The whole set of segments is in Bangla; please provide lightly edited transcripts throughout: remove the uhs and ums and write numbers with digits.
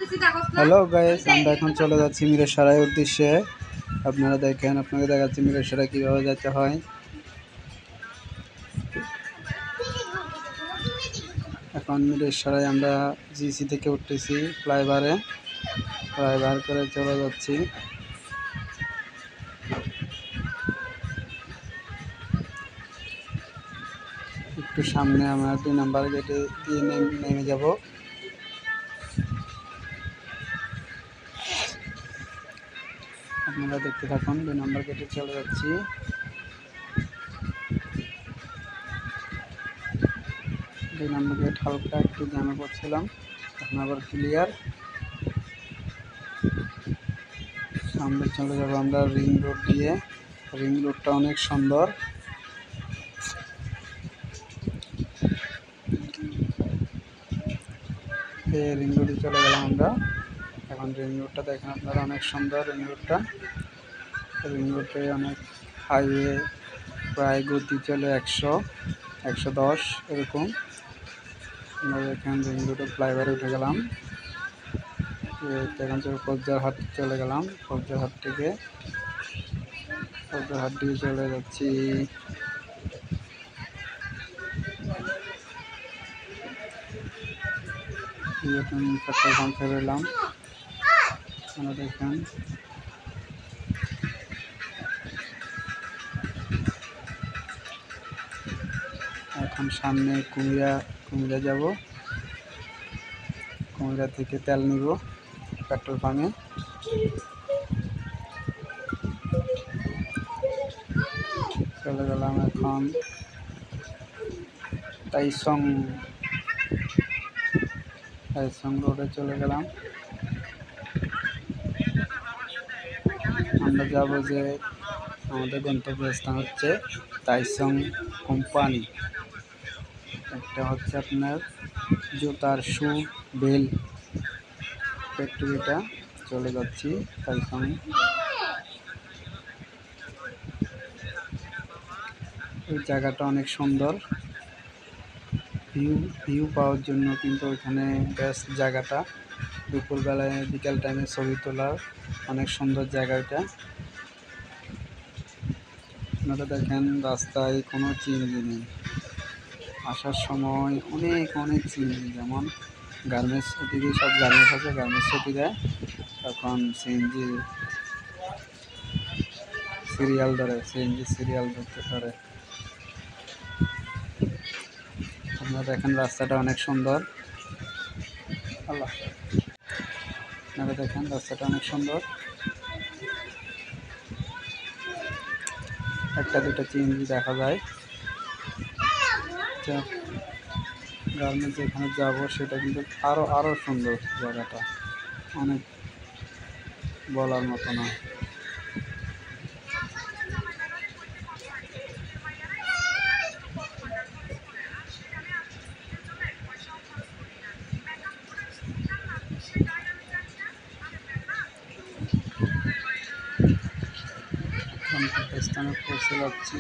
হ্যালো গাইস, আমরা এখন চলে যাচ্ছি মিরসরাই উদ্দেশ্যে। আপনারা দেখেন, আপনাকে দেখাচ্ছি মিরসরাই কীভাবে যেতে হয়। এখন মিরসরাই আমরা জিসি থেকে উঠতেছি ফ্লাইওভার করে চলে যাচ্ছি। একটু সামনে আমরা 2 নাম্বার গেটে দিয়ে নেমে যাব। আপনারা দেখতে থাকুন, 2 নাম্বার গেটে চলে যাচ্ছি। 2 নাম্বার গেট হালকা একটু জ্যামে পড়ছিলাম, এখন আবার ক্লিয়ার। সামনে চলে যাব আমরা রিং রোড দিয়ে। রিং রোডটা অনেক সুন্দর। রিং রোডে চলে গেলাম আমরা। এখন রিং রোডটা দেখেন আপনারা, অনেক সুন্দর রিং রোডটা। রিং রোডে অনেক হাইওয়ে, প্রায় গতি চলে 100-110 এরকম। আমরা এখান রিং রোডে ফ্লাইওভারে উঠে গেলাম। এখন কবজারহাট চলে গেলাম। কবজারহাট থেকে কবজারহাট দিয়ে চলে যাচ্ছি পেট্রোল পাম্পে এলাম। আমরা দেখেন এখন সামনে কুমিরা যাব। কুমিরা থেকে তেল নিব পেট্রোল পাম্পে। চলে গেলাম এখন তাইসং রোডে চলে গেলাম। আমরা যাব যে আমাদের গন্তব্যস্থান হচ্ছে তাইসং কোম্পানি। একটা হচ্ছে আপনার জুতার শু বেল ফ্যাক্টরিটা। চলে যাচ্ছি তাইসং। এই জায়গাটা অনেক সুন্দর, ভিউ পাওয়ার জন্য কিন্তু ওইখানে বেস্ট জায়গাটা। দুপুরবেলায় বিকেল টাইমে ছবি তোলার অনেক সুন্দর জায়গা এটা। আপনারা দেখেন রাস্তায় কোনো চিংড়ি নেই। আসার সময় অনেক চিংড়ি, যেমন গার্মেন্টস, এদিকে সব গার্মেন্টস আছে, গার্মেন্টস ছুটি দেয় তখন সিএনজি সিরিয়াল ধরতে পারে। আপনারা দেখেন রাস্তাটা অনেক সুন্দর। আপনারা দেখেন রাস্তাটা অনেক সুন্দর। একটা দুটো চিংড়ি দেখা যায়। গার্মেন্টস যেখানে যাব সেটা কিন্তু আরো সুন্দর জায়গাটা, অনেক বলার মতো না। স্থানে পৌঁছে যাচ্ছি।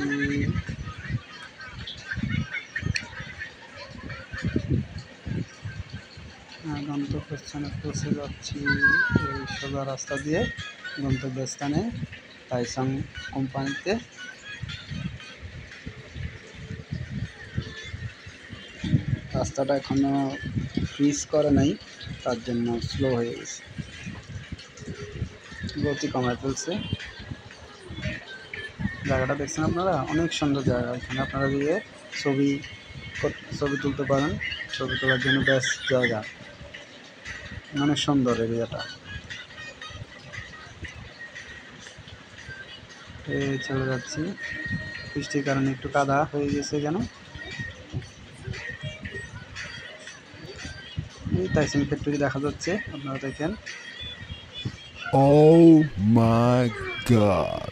গন্তব্যস্থানে পৌঁছে যাচ্ছি এই সোজা রাস্তা দিয়ে গন্তব্যস্থানে তাইসং কোম্পানিতে। রাস্তাটা এখনো ফ্রিজ করে নাই, তার জন্য স্লো হয়ে গেছে, গতি কমায় ফেলছে। জায়গাটা দেখছেন আপনারা, অনেক সুন্দর জায়গা। এখানে আপনারা দিয়ে ছবি তুলতে পারেন। ছবি তোলার জন্য বেস্ট জায়গা, অনেক সুন্দর এরিয়াটা। চলে যাচ্ছি, বৃষ্টির কারণে একটু কাদা হয়ে গেছে কেন। এই তাইসং ফ্যাক্টরি দেখা যাচ্ছে, আপনারা দেখেন। Oh my God!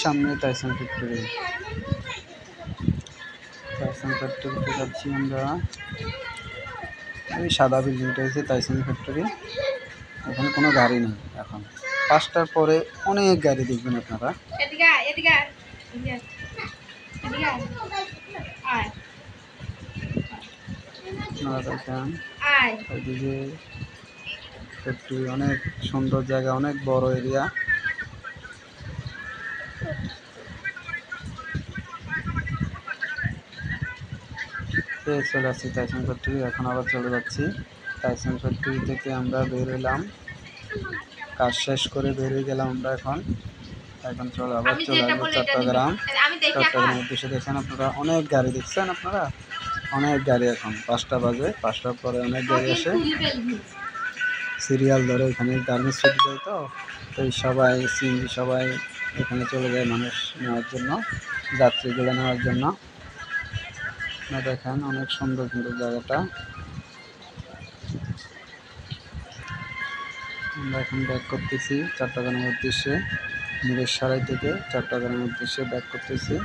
সামনে তাইসং ফ্যাক্টরিতে যাচ্ছি আমরা। ওই সাদা বিল্ডিংটা হচ্ছে তাইসং ফ্যাক্টরি। এখানে কোনো গাড়ি নেই এখন। 5টার পরে অনেক গাড়ি দেখবেন আপনারা। আপনারা দেখেন ওইদিকে একটি অনেক সুন্দর জায়গা, অনেক বড় এরিয়া। চলে আসছি টাইসন ফ্যাক্টরি। এখন আবার চলে যাচ্ছি টাইসন ফ্যাক্টরি থেকে। আমরা বের হলাম, কাজ শেষ করে বের হয়ে গেলাম আমরা। এখন চলো আবার চলে আসবো চট্টগ্রাম। চট্টগ্রামের উদ্দেশ্যে দেখেন আপনারা অনেক গাড়ি দেখছেন, আপনারা অনেক গাড়ি। এখন 5টা বাজে, 5টার পরে অনেক গাড়ি আসে, সিরিয়াল ধরে। এখানে গার্মেন্টস ছুটি দেয়, তো এই সবাই সিএনজি সবাই এখানে চলে যায় মানুষ নেওয়ার জন্য, যাত্রীগুলো নেওয়ার জন্য। দেখেন অনেক সুন্দর কিন্তু জায়গাটা। আমরা এখন ব্যাক করতেছি চট্টগ্রামের উদ্দেশ্যে। মিরেশারাই থেকে চট্টগ্রামের উদ্দেশ্যে ব্যাক করতেছি।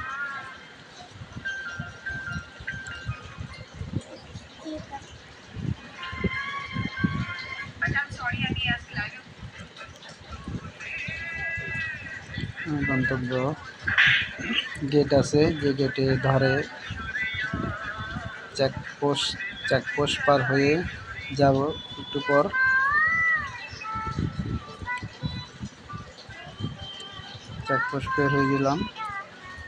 গন্তব্য গেট আছে, যে গেটে ধরে চেকপোস্ট পার হয়ে যাব একটু পর। চেকপোস্ট পের হয়ে গেলাম।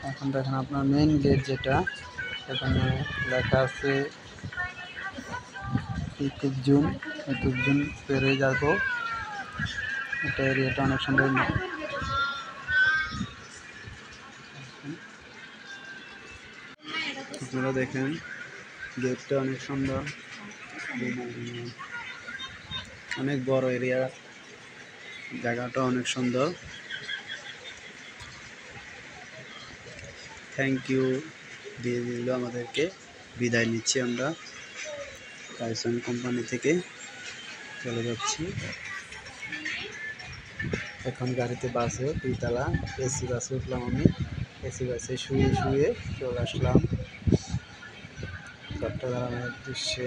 এখন দেখেন আপনার মেইন গেট যেটা, এখানে লেখা আছে 21 জুন। 21 জুন পের হয়ে যাব। এটা এরিয়াটা অনেক সুন্দর। আপনারা দেখেন গেটটা অনেক সুন্দর, অনেক বড় এরিয়া, জায়গাটা অনেক সুন্দর। থ্যাংক ইউ দিয়ে দিল আমাদেরকে। বিদায় নিচ্ছি আমরা টাইসন কোম্পানি থেকে, চলে যাচ্ছি। এখন গাড়িতে বাসে 2তলা এসি বাসে উঠলাম আমি। এসি বাসে শুয়ে চলে আসলাম চট্টগ্রামের উদ্দেশ্যে।